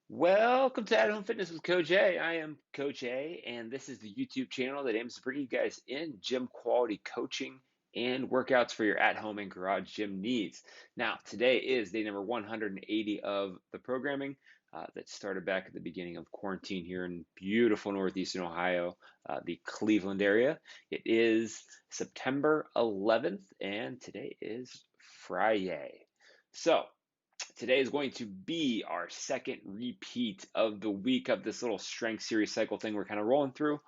Welcome to At Home Fitness with Coach A. I am Coach A, and this is the YouTube channel that aims to bring you guys in gym quality coaching and workouts for your at home and garage gym needs. Now, today is day number 180 of the programming that started back at the beginning of quarantine here in beautiful northeastern Ohio, the Cleveland area. It is September 11th, and today is Friday. So, today is going to be our second repeat of the week of this little strength series cycle thing we're kind of rolling through,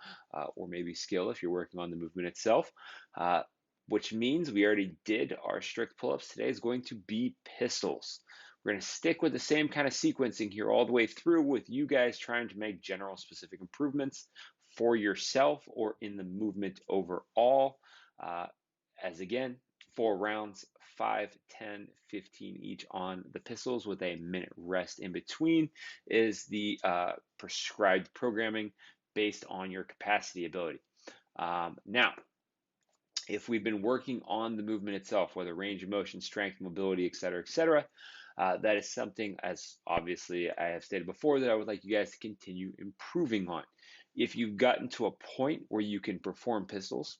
or maybe skill if you're working on the movement itself, which means we already did our strict pull-ups. Today is going to be pistols. We're going to stick with the same kind of sequencing here all the way through with you guys trying to make general specific improvements for yourself or in the movement overall. As again, 4 rounds, 5, 10, 15 each on the pistols with a minute rest in between is the prescribed programming based on your capacity ability. Now, if we've been working on the movement itself, whether range of motion, strength, mobility, et cetera, that is something, as obviously I have stated before, that I would like you guys to continue improving on. If you've gotten to a point where you can perform pistols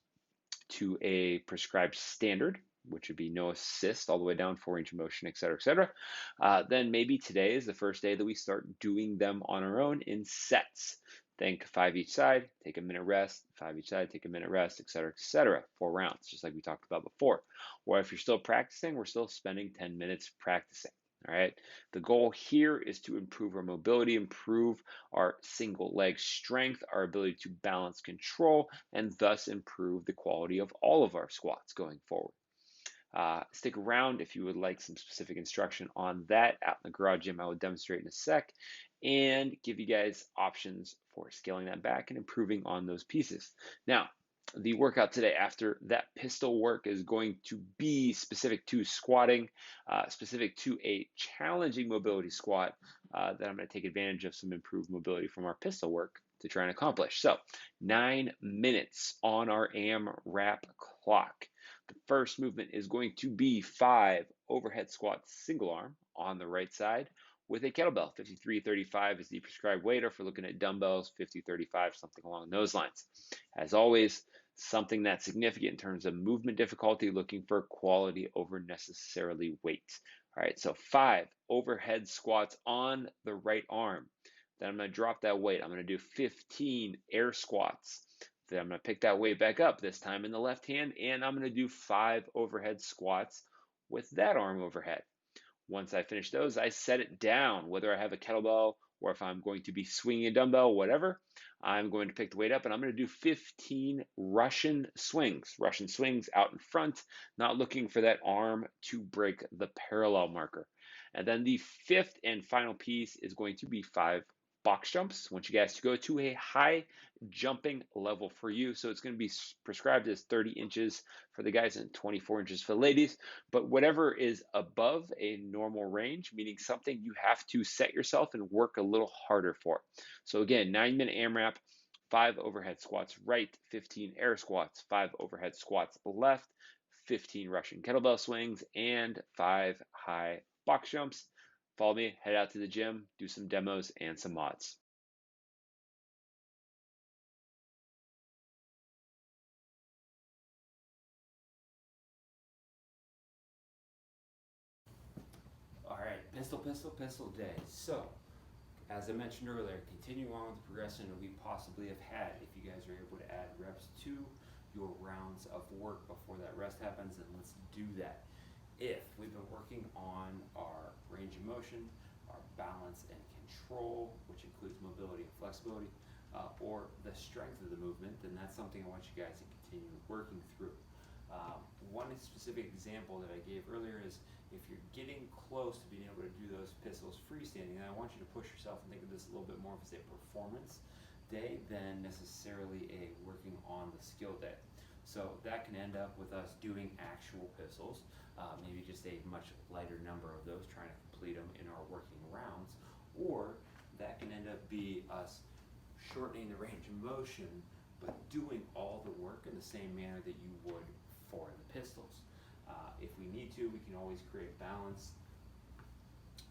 to a prescribed standard, which would be no assist all the way down, 4 range of motion, et cetera, then maybe today is the first day that we start doing them on our own in sets. Think 5 each side, take a minute rest, 5 each side, take a minute rest, et cetera, 4 rounds, just like we talked about before. Or if you're still practicing, we're still spending 10 minutes practicing. All right. The goal here is to improve our mobility, improve our single leg strength, our ability to balance control, and thus improve the quality of all of our squats going forward. Stick around if you would like some specific instruction on that out in the garage gym. I will demonstrate in a sec and give you guys options for scaling that back and improving on those pieces. Now, the workout today after that pistol work is going to be specific to squatting, specific to a challenging mobility squat that I'm going to take advantage of some improved mobility from our pistol work to try and accomplish. So 9 minutes on our AMRAP clock. The first movement is going to be 5 overhead squats single arm on the right side with a kettlebell. 53-35 is the prescribed weight, or if we're looking at dumbbells, 50-35, something along those lines. As always, something that's significant in terms of movement difficulty, looking for quality over necessarily weight. All right, so 5 overhead squats on the right arm. Then I'm going to drop that weight. I'm going to do 15 air squats. Then I'm going to pick that weight back up, this time in the left hand, and I'm going to do 5 overhead squats with that arm overhead. Once I finish those, I set it down, whether I have a kettlebell or if I'm going to be swinging a dumbbell, whatever. I'm going to pick the weight up and I'm going to do 15 Russian swings. Russian swings out in front, not looking for that arm to break the parallel marker. And then the fifth and final piece is going to be 5 box jumps. I want you guys to go to a high jumping level for you. So it's going to be prescribed as 30 inches for the guys and 24 inches for the ladies. But whatever is above a normal range, meaning something you have to set yourself and work a little harder for. So again, 9-minute AMRAP, 5 overhead squats right, 15 air squats, 5 overhead squats left, 15 Russian kettlebell swings, and 5 high box jumps. Follow me, head out to the gym, do some demos and some mods. All right, pistol day. So, as I mentioned earlier, continue on with the progression that we possibly have had. If you guys are able to add reps to your rounds of work before that rest happens, then let's do that. If we've been working on our range of motion, our balance and control, which includes mobility and flexibility, or the strength of the movement, then that's something I want you guys to continue working through. One specific example that I gave earlier is if you're getting close to being able to do those pistols freestanding, and I want you to push yourself and think of this a little bit more as a performance day than necessarily a working on the skill day. So that can end up with us doing actual pistols, maybe just a much lighter number of those, trying to complete them in our working rounds, or that can end up be us shortening the range of motion but doing all the work in the same manner that you would for the pistols. If we need to, we can always create balance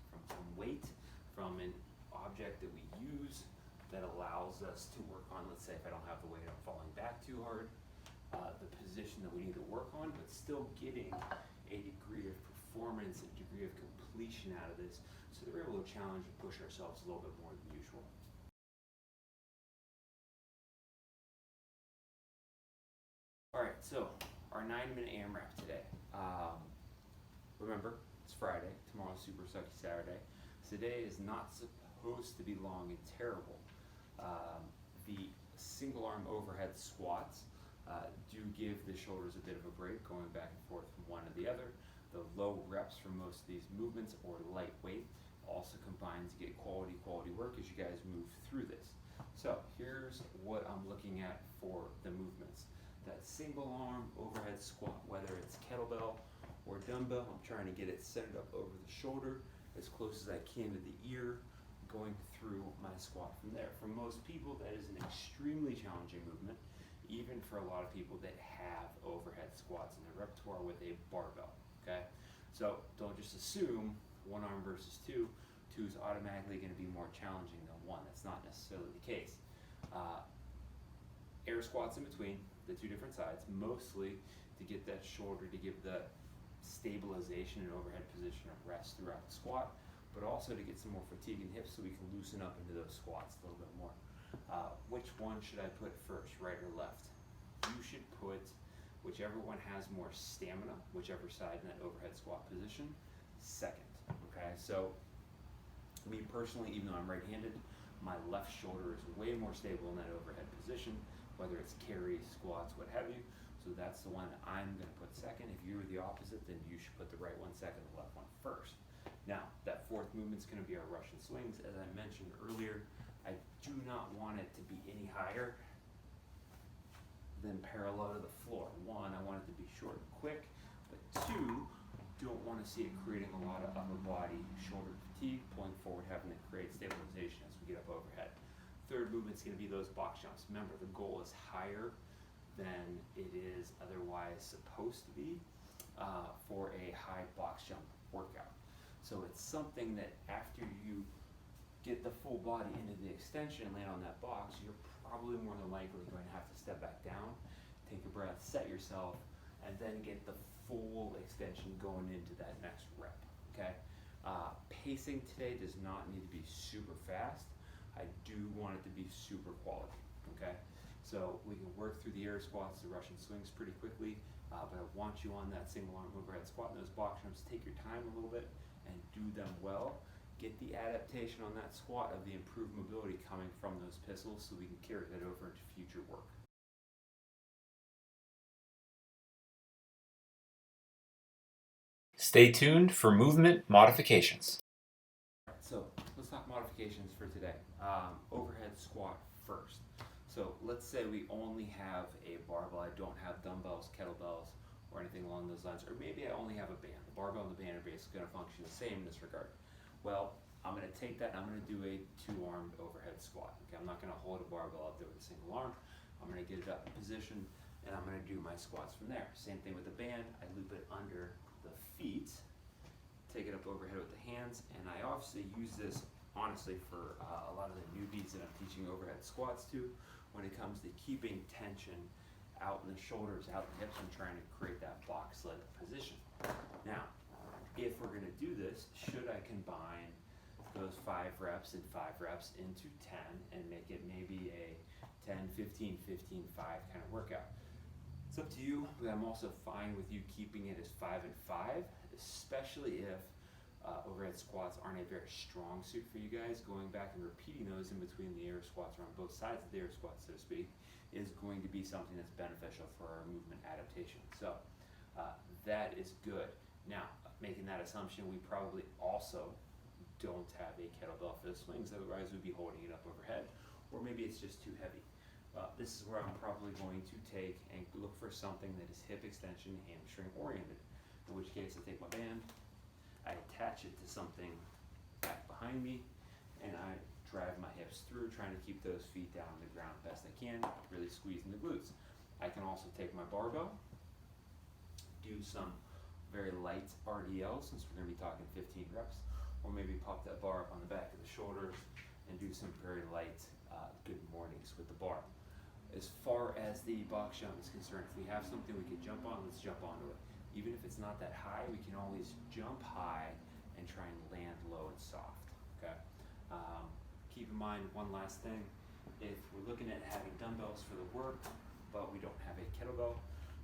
from some weight, from an object that we use that allows us to work on, let's say if I don't have the weight, I'm falling back too hard, the position that we need to work on, but still getting a degree of performance, a degree of completion out of this, so that we're able to challenge and push ourselves a little bit more than usual. All right, so our 9-minute AMRAP today. Remember, it's Friday, tomorrow's Super Sucky Saturday. Today is not supposed to be long and terrible. The single arm overhead squats do give the shoulders a bit of a break, going back and forth from one to the other. The low reps for most of these movements, or lightweight, also combine to get quality work as you guys move through this. So here's what I'm looking at for the movements. That single arm overhead squat, whether it's kettlebell or dumbbell, I'm trying to get it centered up over the shoulder as close as I can to the ear, going through my squat from there. For most people, that is an extremely challenging movement, even for a lot of people that have overhead squats in their repertoire with a barbell, okay? So don't just assume one arm versus two. Two is automatically going to be more challenging than one. That's not necessarily the case. Air squats in between the two different sides, mostly to get that shoulder, to give the stabilization and overhead position of rest throughout the squat, but also to get some more fatigue in hips so we can loosen up into those squats a little bit more. Which one should I put first, right or left? You should put whichever one has more stamina, whichever side in that overhead squat position, second, okay? So me personally, even though I'm right-handed, my left shoulder is way more stable in that overhead position, whether it's carries, squats, what have you. So that's the one that I'm going to put second. If you're the opposite, then you should put the right one second, the left one first. Now, that fourth movement is going to be our Russian swings. As I mentioned earlier, I do not want it to be any higher than parallel to the floor. One, I want it to be short and quick, but two, don't want to see it creating a lot of upper body shoulder fatigue, pulling forward, having to create stabilization as we get up overhead. Third movement is going to be those box jumps. Remember, the goal is higher than it is otherwise supposed to be for a high box jump workout. So it's something that after you get the full body into the extension and land on that box, you're probably more than likely going to have to step back down, take a breath, set yourself, and then get the full extension going into that next rep, okay? Pacing today does not need to be super fast. I do want it to be super quality, okay? So we can work through the air squats, the Russian swings pretty quickly, but I want you on that single arm overhead squat and those box jumps. Take your time a little bit and do them well. Get the adaptation on that squat of the improved mobility coming from those pistols so we can carry that over into future work. Stay tuned for movement modifications. So let's talk modifications for today. Overhead squat first. So let's say we only have a barbell. I don't have dumbbells, kettlebells, or anything along those lines. Or maybe I only have a band. The barbell and the band are basically going to function the same in this regard. Well, I'm going to take that and I'm going to do a two-armed overhead squat. Okay, I'm not going to hold a barbell up there with a single arm. I'm going to get it up in position and I'm going to do my squats from there. Same thing with the band. I loop it under the feet, take it up overhead with the hands, and I obviously use this honestly for a lot of the newbies that I'm teaching overhead squats to when it comes to keeping tension out in the shoulders, out in the hips, and trying to create that box leg position. Now, if we're going to do this, should I combine those 5 reps and 5 reps into 10 and make it maybe a 10, 15, 15, 5 kind of workout? It's up to you, but I'm also fine with you keeping it as 5 and 5, especially if overhead squats aren't a very strong suit for you guys. Going back and repeating those in between the air squats or on both sides of the air squats, so to speak, is going to be something that's beneficial for our movement adaptation. So that is good. Now, making that assumption, we probably also don't have a kettlebell for the swings, otherwise we'd be holding it up overhead, or maybe it's just too heavy. This is where I'm probably going to take and look for something that is hip extension, hamstring oriented, in which case I take my band, I attach it to something back behind me, and I drive my hips through, trying to keep those feet down on the ground best I can, really squeezing the glutes. I can also take my barbell, do some very light RDL, since we're going to be talking 15 reps, or maybe pop that bar up on the back of the shoulders and do some very light good mornings with the bar. As far as the box jump is concerned, if we have something we can jump on, let's jump onto it. Even if it's not that high, we can always jump high and try and land low and soft, okay? Keep in mind one last thing, if we're looking at having dumbbells for the work, but we don't have a kettlebell,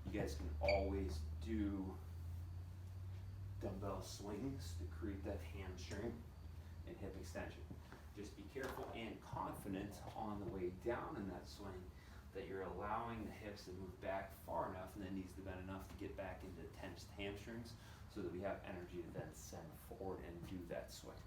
you guys can always do dumbbell swings to create that hamstring and hip extension. Just be careful and confident on the way down in that swing that you're allowing the hips to move back far enough and the knees to bend enough to get back into tensed hamstrings so that we have energy to then send forward and do that swing.